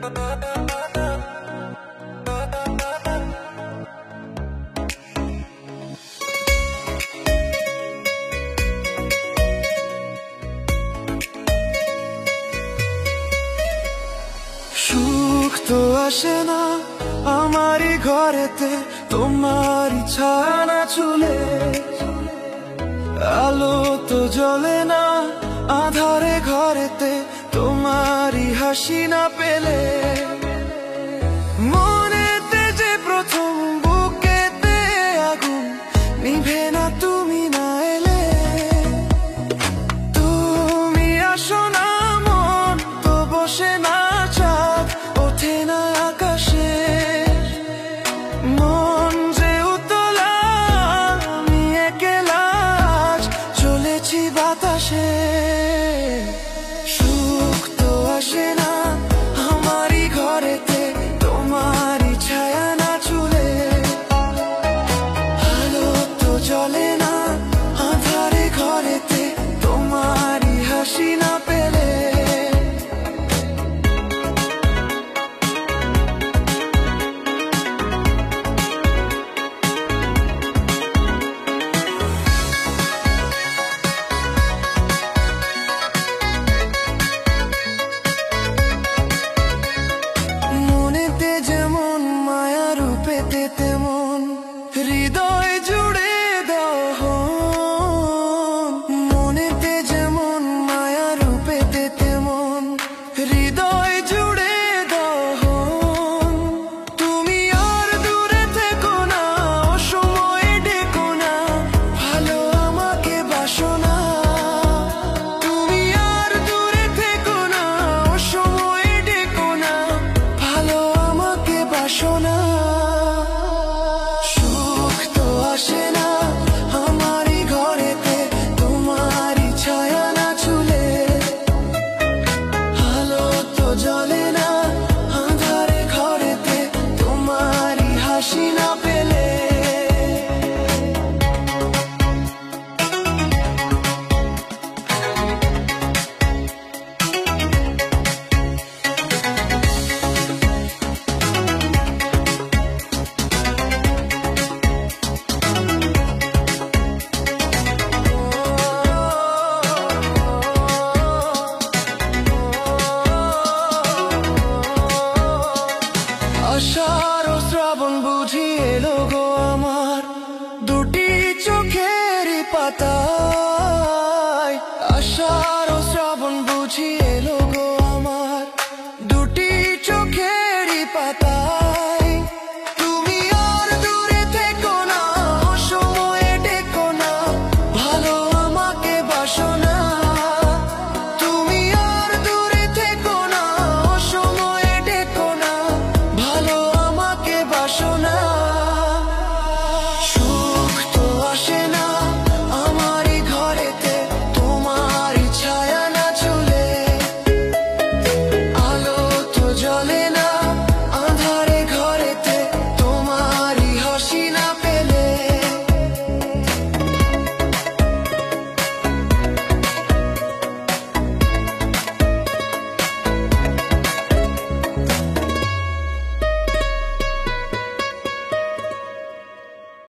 সুখ তো আসে না আমারই ঘরেতে, তোমারই ছায়া না ছুলে। আলো তো জ্বলে না আধারে ঘরেতে, তোমারই হাসি না পেলে। মনেতে যে প্রথম বুকেতে আগুন নিভে না তুমি না এলে। তুমি আসো না মন তো বসে না চাঁদ ওঠে না আকাশে। মন যে উতলা আমি একলা আজ চলেছি বাতাসে। সুখ তো আসে না আমারই ঘরেতে, তোমারই ছায়া না ছুলে। আলো তো জ্বলে না আধারে ঘরেতে, তোমারই হাসি না পেলে। মনেতে যেমন মায়া রূপেতে তেমন হৃদয় জুড়ে দাও। মনেতে যেমন মায়া রূপেতে তেমন হৃদয়